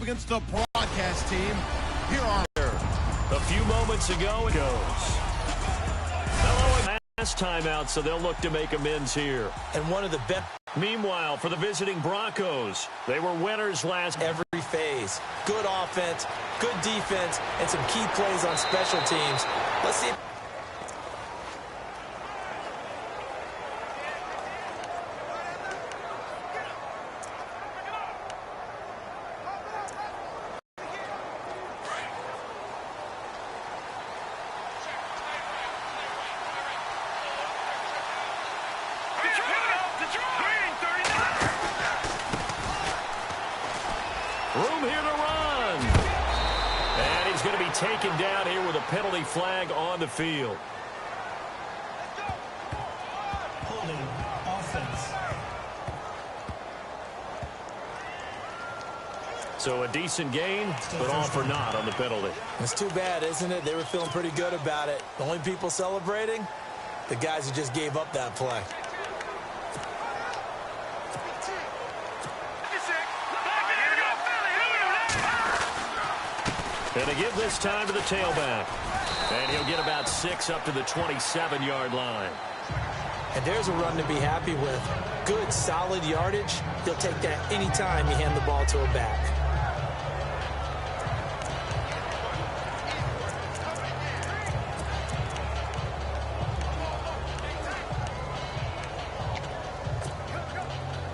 against the broadcast team. Here are a few moments ago it goes. Hello, last timeout, so they'll look to make amends here. And one of the best. Meanwhile, for the visiting Broncos, they were winners last. Every phase. Good offense, good defense, and some key plays on special teams. Let's see. Room here to run. And he's going to be taken down here with a penalty flag on the field. Holding offense. So a decent gain, but all for naught on the penalty. It's too bad, isn't it? They were feeling pretty good about it. The only people celebrating, the guys who just gave up that play. And to give this time to the tailback. And he'll get about 6 up to the 27-yard line. And there's a run to be happy with. Good, solid yardage. He'll take that anytime you hand the ball to a back.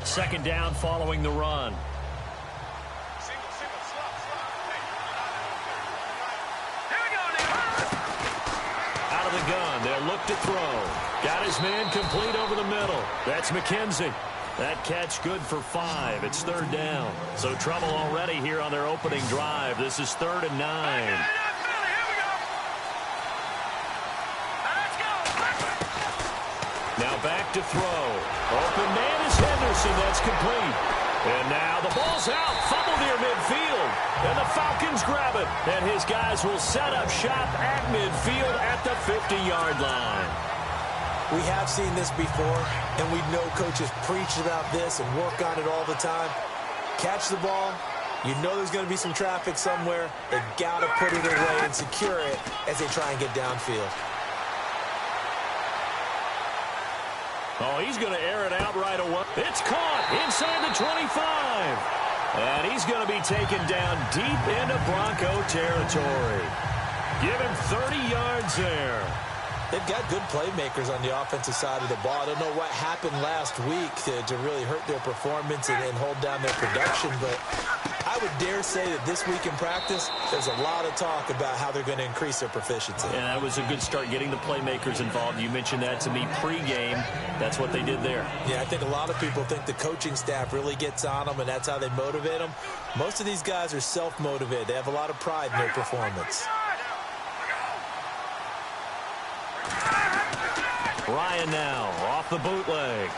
Second down following the run. Out of the gun, they'll look to throw. Got his man complete over the middle. That's McKenzie. That catch good for 5. It's third down. So trouble already here on their opening drive. This is 3rd and 9. Now back to throw. Open man is Henderson. That's complete. And now the ball's out. Fumble near midfield. And the Falcons grab it. And his guys will set up shop at midfield at the 50-yard line. We have seen this before, and we know coaches preach about this and work on it all the time. Catch the ball. You know there's going to be some traffic somewhere. They've got to put it away and secure it as they try and get downfield. Oh, he's going to air it out right away. It's caught inside the 25. And he's going to be taken down deep into Bronco territory. Give him 30 yards there. They've got good playmakers on the offensive side of the ball. I don't know what happened last week to really hurt their performance and hold down their production, but I would dare say that this week in practice, there's a lot of talk about how they're going to increase their proficiency. And that was a good start, getting the playmakers involved. You mentioned that to me pregame. That's what they did there. Yeah, I think a lot of people think the coaching staff really gets on them, and that's how they motivate them. Most of these guys are self-motivated. They have a lot of pride in their performance. Ryan now off the bootleg.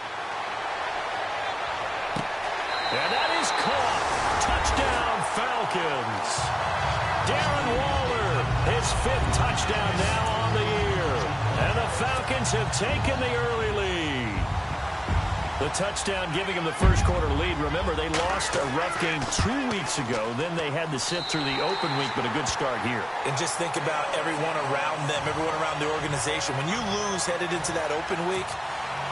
And that is caught. Touchdown, Falcons. Darren Waller, his 5th touchdown now on the year. And the Falcons have taken the early lead. The touchdown giving them the first quarter lead. Remember, they lost a rough game 2 weeks ago. Then they had to sit through the open week, but a good start here. And just think about everyone around them, everyone around the organization. When you lose headed into that open week,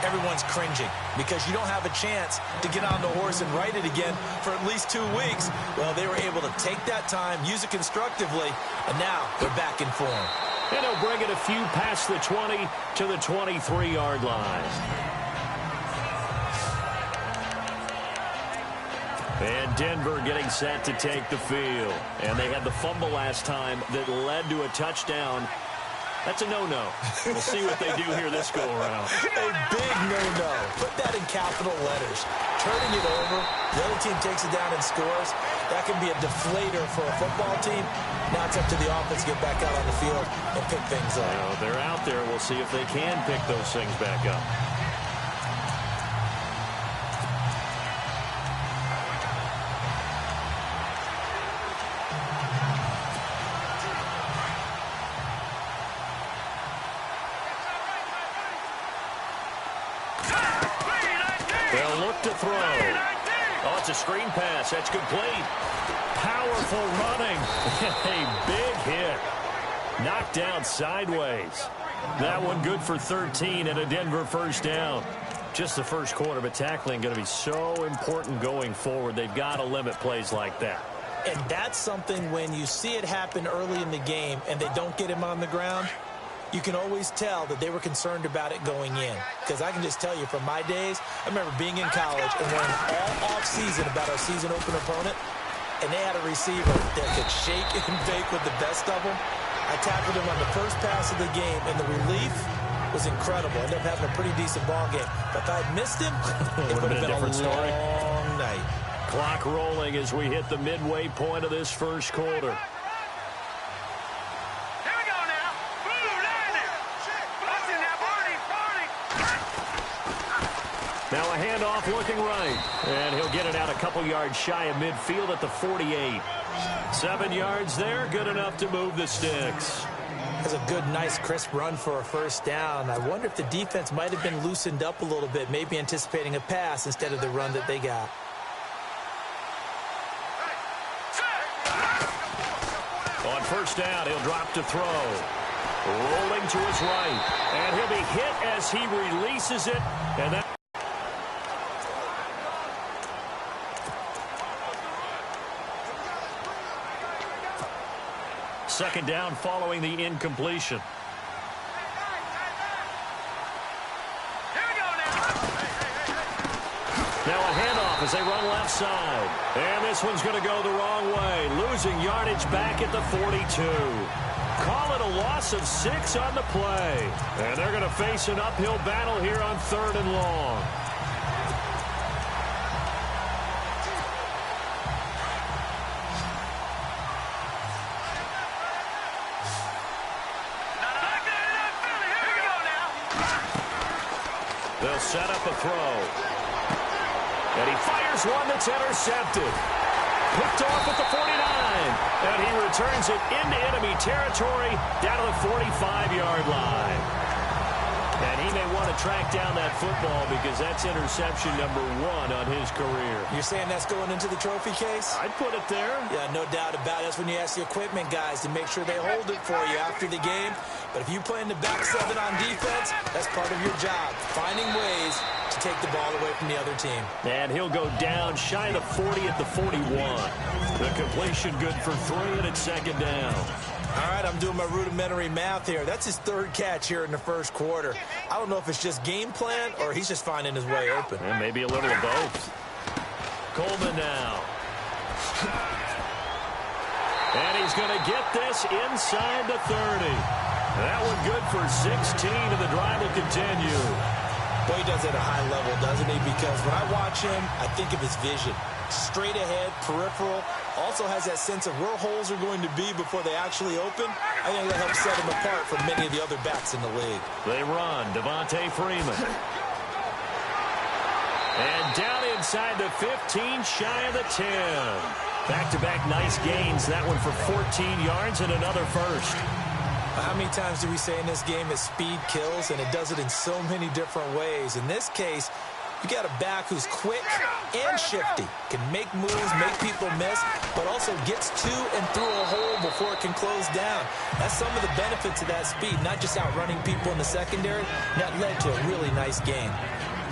everyone's cringing because you don't have a chance to get on the horse and ride it again for at least 2 weeks. Well, they were able to take that time, use it constructively, and now they're back in form. And he'll bring it a few past the 20 to the 23-yard line. And Denver getting set to take the field. And they had the fumble last time that led to a touchdown. That's a no-no. We'll see what they do here this go-around. A big no-no. Put that in capital letters. Turning it over, the other team takes it down and scores. That can be a deflator for a football team. Now it's up to the offense to get back out on the field and pick things up. You know, they're out there. We'll see if they can pick those things back up. They'll look to throw. Oh, it's a screen pass. That's complete. Powerful running. A big hit. Knocked down sideways. That one good for 13 and a Denver first down. Just the first quarter, but tackling going to be so important going forward. They've got to limit plays like that. And that's something when you see it happen early in the game and they don't get him on the ground, you can always tell that they were concerned about it going in. Because I can just tell you from my days, I remember being in college and learning all off-season about our season opener opponent, and they had a receiver that could shake and bake with the best of them. I tackled him on the first pass of the game, and the relief was incredible. Ended up having a pretty decent ball game. But if I had missed him, it would have been a different story. long night. Clock rolling as we hit the midway point of this first quarter. Now a handoff looking right. And he'll get it out a couple yards shy of midfield at the 48. 7 yards there, good enough to move the sticks. That's a good, nice, crisp run for a first down. I wonder if the defense might have been loosened up a little bit, maybe anticipating a pass instead of the run that they got. On first down, he'll drop to throw. Rolling to his right. And he'll be hit as he releases it. And that... Second down following the incompletion. Now a handoff as they run left side. And this one's going to go the wrong way. Losing yardage back at the 42. Call it a loss of 6 on the play. And they're going to face an uphill battle here on 3rd and long. They'll set up a throw. And he fires one that's intercepted. Picked off at the 49. And he returns it into enemy territory down to the 45-yard line. And he may want to track down that football because that's interception number 1 on his career. You're saying that's going into the trophy case? I'd put it there. Yeah, no doubt about it. That's when you ask the equipment guys to make sure they hold it for you after the game. But if you play in the back 7 on defense, that's part of your job, finding ways to take the ball away from the other team. And he'll go down shy of the 40 at the 41. The completion good for 3, and it's second down. All right, I'm doing my rudimentary math here. That's his 3rd catch here in the first quarter. I don't know if it's just game plan or he's just finding his way open. And maybe a little of both. Coleman now. And he's going to get this inside the 30. That one good for 16, and the drive will continue. Boy, he does it at a high level, doesn't he? Because when I watch him, I think of his vision. Straight ahead, peripheral. Also has that sense of where holes are going to be before they actually open. I think that helps set him apart from many of the other backs in the league. They run. Devontae Freeman. And down inside the 15, shy of the 10. Back-to-back nice gains. That one for 14 yards and another first. How many times do we say in this game that speed kills, and it does it in so many different ways? In this case, you got a back who's quick and shifty, can make moves, make people miss, but also gets to and through a hole before it can close down. That's some of the benefits of that speed, not just outrunning people in the secondary. That led to a really nice game.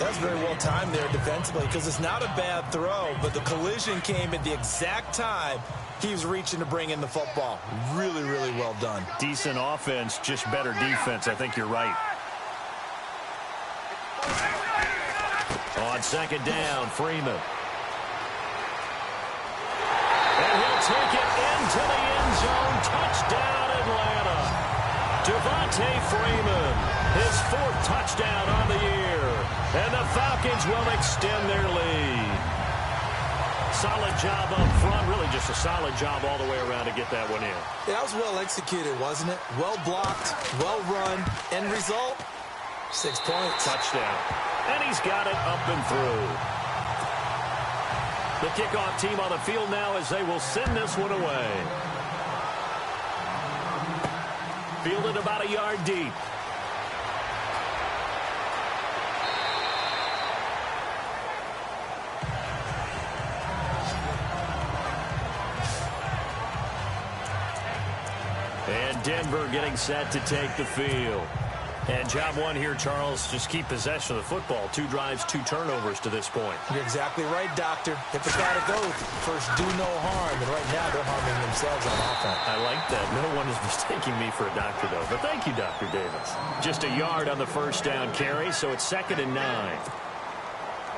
That was very well timed there defensively because it's not a bad throw, but the collision came at the exact time he was reaching to bring in the football. Really, really well done. Decent offense, just better defense. I think you're right. On second down, Freeman. And he'll take it into the end zone. Touchdown, Atlanta. Devontae Freeman, his 4th touchdown on the year. And the Falcons will extend their lead. Solid job up front. Really just a solid job all the way around to get that one in. Yeah, that was well executed, wasn't it? Well blocked, well run. End result, 6 points. Touchdown. And he's got it up and through. The kickoff team on the field now as they will send this one away. Fielded about a yard deep. And Denver getting set to take the field. And job one here, Charles, just keep possession of the football. 2 drives, 2 turnovers to this point. You're exactly right, Doctor. Hippocratic oath. First, do no harm. And right now, they're harming themselves on offense. I like that. No one is mistaking me for a doctor, though. But thank you, Dr. Davis. Just a yard on the first down carry, so it's 2nd and 9.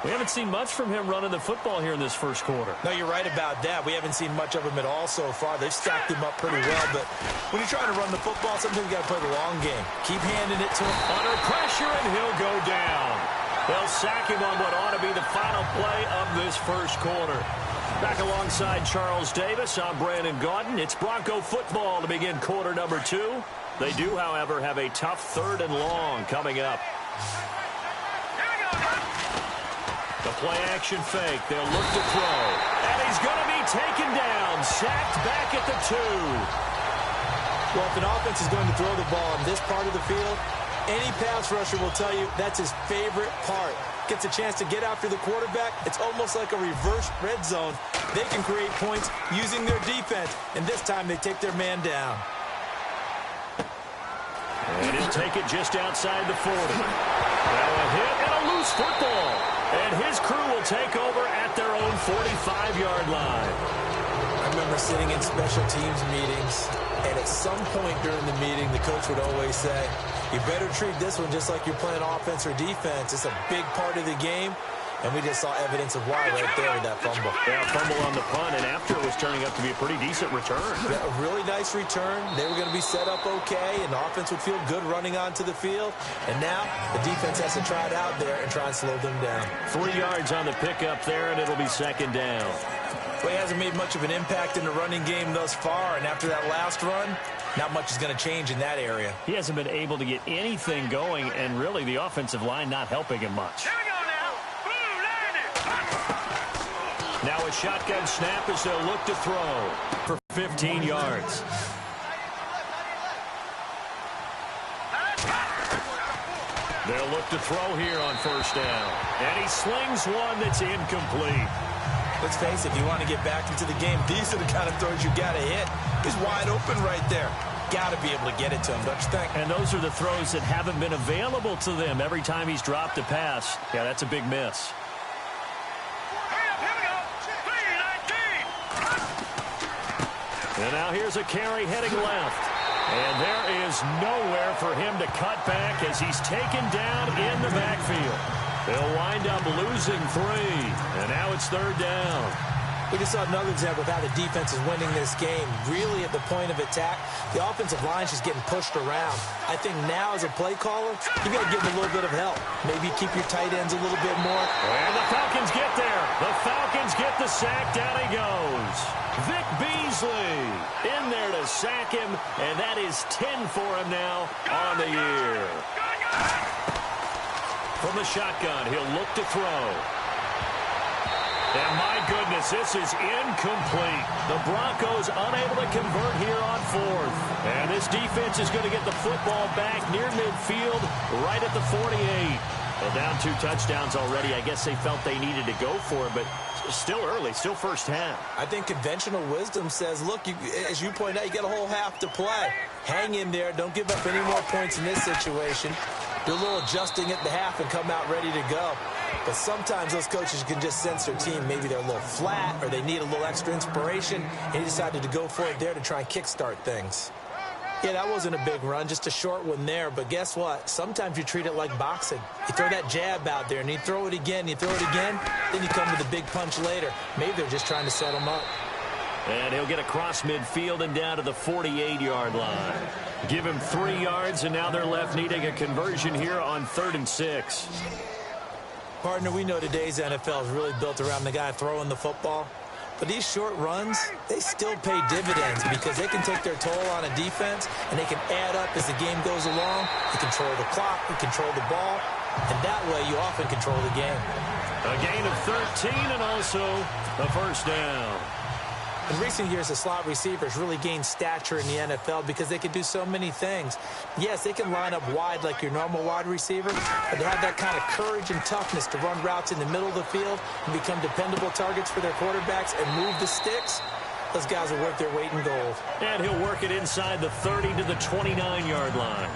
We haven't seen much from him running the football here in this first quarter. No, you're right about that. We haven't seen much of him at all so far. They've stacked him up pretty well, but when you're trying to run the football, sometimes you got to play the long game. Keep handing it to him. Under pressure, and he'll go down. They'll sack him on what ought to be the final play of this first quarter. Back alongside Charles Davis, I'm Brandon Gaudin. It's Bronco football to begin quarter number 2. They do, however, have a tough 3rd and long coming up. The play-action fake. They'll look to throw. And he's going to be taken down. Sacked back at the 2. Well, if an offense is going to throw the ball in this part of the field, any pass rusher will tell you that's his favorite part. Gets a chance to get after the quarterback. It's almost like a reverse red zone. They can create points using their defense. And this time they take their man down. And he'll take it just outside the 40. Now a hit and a loose football. And his crew will take over at their own 45-yard line. I remember sitting in special teams meetings, and at some point during the meeting, the coach would always say, you better treat this one just like you're playing offense or defense. It's a big part of the game. And we just saw evidence of why right there with that fumble. Yeah, fumble on the punt, and after it was turning up to be a pretty decent return. Yeah, a really nice return. They were going to be set up okay, and the offense would feel good running onto the field. And now the defense has to try it out there and try and slow them down. 3 yards on the pickup there, and it'll be 2nd down. Well, he hasn't made much of an impact in the running game thus far, and after that last run, not much is going to change in that area. He hasn't been able to get anything going, and really the offensive line not helping him much. Now a shotgun snap as they'll look to throw for 15 yards. They'll look to throw here on first down. And he slings one that's incomplete. Let's face it, if you want to get back into the game, these are the kind of throws you got to hit. He's wide open right there. Got to be able to get it to him, don't you think? And those are the throws that haven't been available to them every time he's dropped a pass. Yeah, that's a big miss. And now here's a carry heading left. And there is nowhere for him to cut back as he's taken down in the backfield. They'll wind up losing 3. And now it's 3rd down. We just saw another example of how the defense is winning this game. Really at the point of attack, the offensive line's just getting pushed around. I think now as a play caller, you got to give them a little bit of help. Maybe keep your tight ends a little bit more. And the Falcons get there. The Falcons get the sack. Down he goes. Vic Beasley in there to sack him, and that is 10 for him now on the year. From the shotgun, he'll look to throw. And my goodness, this is incomplete. The Broncos unable to convert here on 4th. And this defense is going to get the football back near midfield, right at the 48. Well, down 2 touchdowns already. I guess they felt they needed to go for it, but still early, still first half. I think conventional wisdom says, look, as you point out, you got a whole half to play. Hang in there. Don't give up any more points in this situation. Do a little adjusting at the half and come out ready to go. But sometimes those coaches can just sense their team. Maybe they're a little flat or they need a little extra inspiration, and he decided to go for it there to try and kickstart things. Yeah, that wasn't a big run, just a short one there. But guess what? Sometimes you treat it like boxing. You throw that jab out there, and you throw it again, you throw it again, then you come with a big punch later. Maybe they're just trying to set them up. And he'll get across midfield and down to the 48-yard line. Give him 3 yards, and now they're left needing a conversion here on 3rd and 6. Partner, we know today's NFL is really built around the guy throwing the football. But these short runs, they still pay dividends because they can take their toll on a defense, and they can add up as the game goes along. You control the clock, you control the ball, and that way you often control the game. A gain of 13 and also a first down. In recent years, the slot receivers really gained stature in the NFL because they can do so many things. Yes, they can line up wide like your normal wide receiver, but they have that kind of courage and toughness to run routes in the middle of the field and become dependable targets for their quarterbacks and move the sticks. Those guys will work their weight in gold. And he'll work it inside the 30 to the 29-yard line.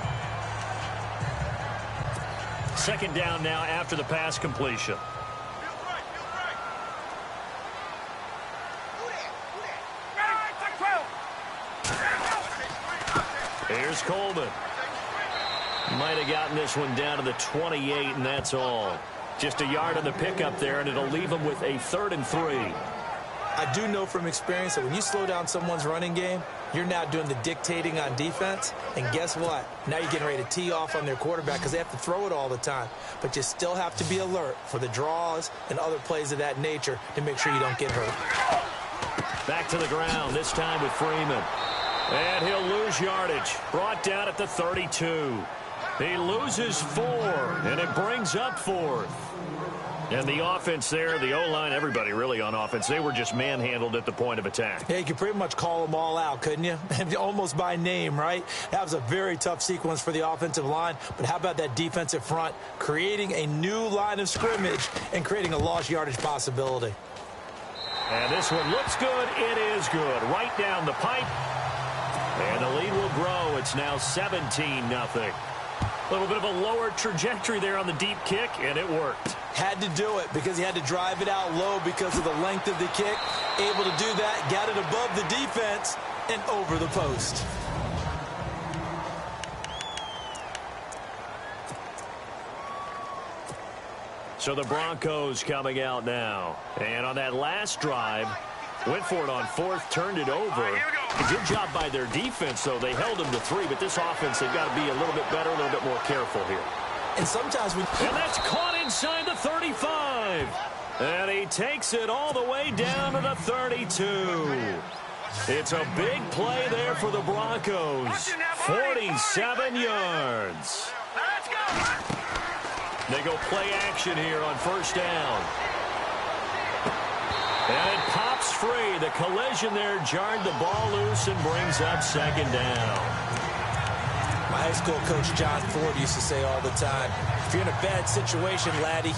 Second down now after the pass completion. Here's Coleman. Might have gotten this one down to the 28, and that's all. Just a yard on the pickup there, and it'll leave them with a 3rd and 3. I do know from experience that when you slow down someone's running game, you're now doing the dictating on defense. And guess what? Now you're getting ready to tee off on their quarterback because they have to throw it all the time. But you still have to be alert for the draws and other plays of that nature to make sure you don't get hurt. Back to the ground, this time with Freeman. And he'll lose yardage. Brought down at the 32. He loses 4, and it brings up 4th. And the offense there, the O-line, everybody really on offense, they were just manhandled at the point of attack. Yeah, you could pretty much call them all out, couldn't you? Almost by name, right? That was a very tough sequence for the offensive line. But how about that defensive front creating a new line of scrimmage and creating a lost yardage possibility? And this one looks good. It is good. Right down the pipe. And the lead will grow. It's now 17-0. A little bit of a lower trajectory there on the deep kick, and it worked. Had to do it because he had to drive it out low because of the length of the kick. Able to do that, got it above the defense and over the post. So the Broncos coming out now. And on that last drive, went for it on 4th, turned it over. A good job by their defense, though. They held them to 3, but this offense, they've got to be a little bit better, a little bit more careful here. And sometimes we... And that's caught inside the 35. And he takes it all the way down to the 32. It's a big play there for the Broncos. 47 yards. They go play action here on 1st down. And it pops free. The collision there jarred the ball loose and brings up 2nd down. My high school coach, John Ford, used to say all the time, if you're in a bad situation, laddie,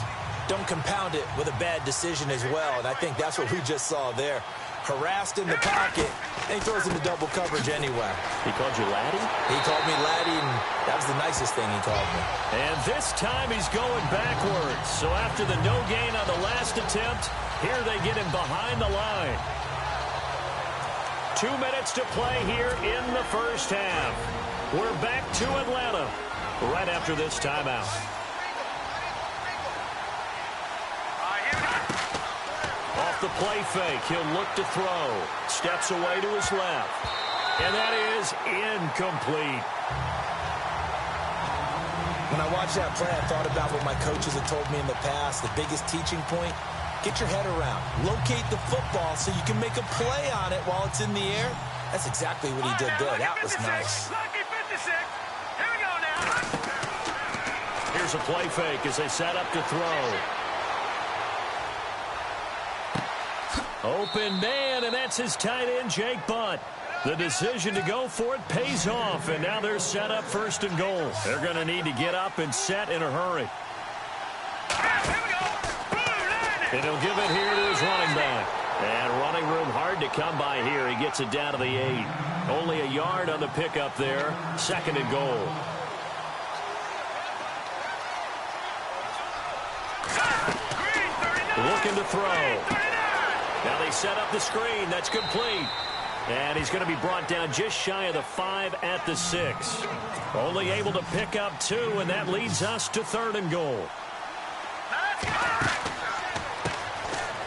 don't compound it with a bad decision as well. And I think that's what we just saw there. Harassed in the pocket, and he throws into double coverage anyway. He called you laddie? He called me laddie, and that was the nicest thing he called me. And this time he's going backwards. So after the no gain on the last attempt, here they get him behind the line. 2 minutes to play here in the 1st half. We're back to Atlanta right after this timeout. Off the play fake, he'll look to throw. Steps away to his left. And that is incomplete. When I watched that play, I thought about what my coaches had told me in the past. The biggest teaching point, get your head around. Locate the football so you can make a play on it while it's in the air. That's exactly what he did there. That was nice. Here's a play fake as they set up to throw. Open man, and that's his tight end, Jake Butt. The decision to go for it pays off, and now they're set up 1st and goal. They're going to need to get up and set in a hurry. And he'll give it here to his running back. And running room hard to come by here. He gets it down to the 8. Only a yard on the pickup there. 2nd and goal. Looking to throw. Now they set up the screen. That's complete. And he's going to be brought down just shy of the 5 at the 6. Only able to pick up 2, and that leads us to 3rd and goal.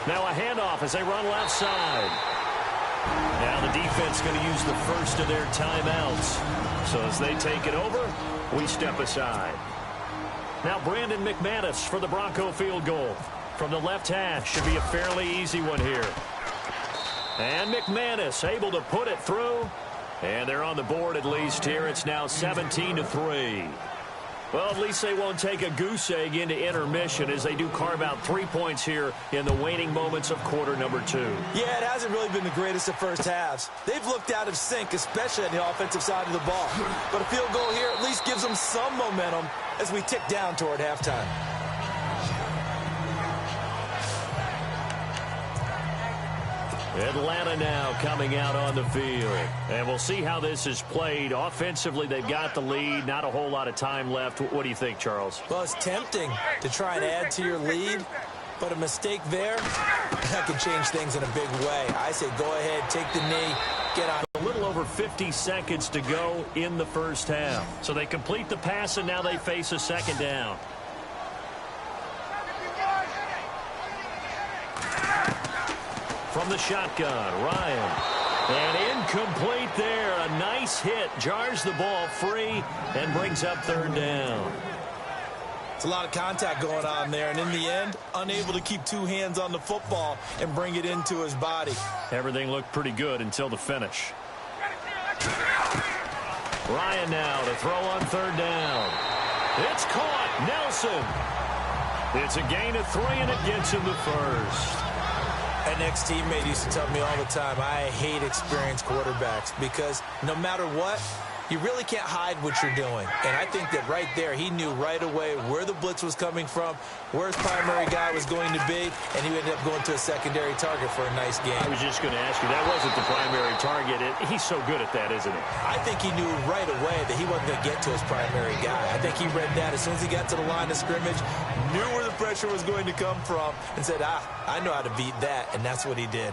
Now a handoff as they run left side. Now the defense going to use the first of their timeouts. So as they take it over, we step aside. Now Brandon McManus for the Bronco field goal. From the left hash, should be a fairly easy one here. And McManus able to put it through. And they're on the board at least here. It's now 17-3. Well, at least they won't take a goose egg into intermission as they do carve out 3 points here in the waning moments of quarter number 2. Yeah, it hasn't really been the greatest of first halves. They've looked out of sync, especially on the offensive side of the ball. But a field goal here at least gives them some momentum as we tick down toward halftime. Atlanta now coming out on the field. And we'll see how this is played. Offensively, they've got the lead. Not a whole lot of time left. What do you think, Charles? Well, it's tempting to try and add to your lead, but a mistake there, that could change things in a big way. I say go ahead, take the knee, get on. A little over 50 seconds to go in the first half. So they complete the pass, and now they face a second down. From the shotgun, Ryan. And incomplete there. A nice hit. Jars the ball free and brings up third down. It's a lot of contact going on there, and in the end, unable to keep two hands on the football and bring it into his body. Everything looked pretty good until the finish. Ryan now to throw on third down. It's caught. Nelson. It's a gain of 3, and it gets him the first. An ex-teammate used to tell me all the time, I hate experienced quarterbacks because no matter what, you really can't hide what you're doing. And I think that right there, he knew right away where the blitz was coming from, where his primary guy was going to be, and he ended up going to a secondary target for a nice game. I was just going to ask you, that wasn't the primary target. He's so good at that, isn't he? I think he knew right away that he wasn't going to get to his primary guy. I think he read that as soon as he got to the line of scrimmage, knew where the pressure was going to come from, and said, I know how to beat that, and that's what he did.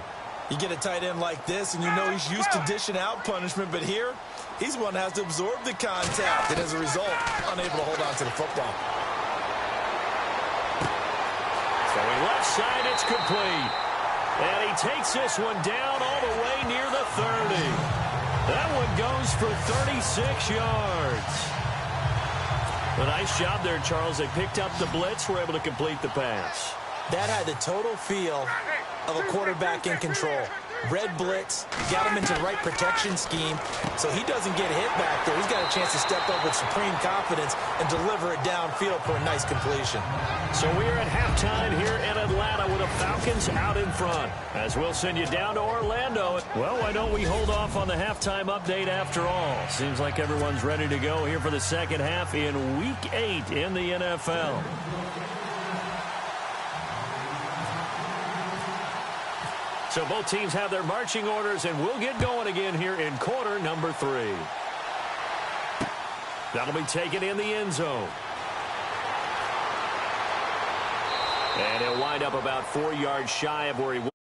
You get a tight end like this, and you know he's used to dishing out punishment, but here, he's the one that has to absorb the contact, and as a result, unable to hold on to the football. Throwing left side, it's complete. And he takes this one down all the way near the 30. That one goes for 36 yards. A nice job there, Charles. They picked up the blitz, were able to complete the pass. That had the total feel of a quarterback in control. Red blitz, got him into the right protection scheme, so he doesn't get hit back there. He's got a chance to step up with supreme confidence and deliver it downfield for a nice completion. So we're at halftime here in Atlanta with the Falcons out in front. As we'll send you down to Orlando. Well, why don't we hold off on the halftime update after all? Seems like everyone's ready to go here for the second half in Week 8 in the NFL. So both teams have their marching orders, and we'll get going again here in quarter number 3. That'll be taken in the end zone. And he'll wind up about 4 yards shy of where he was.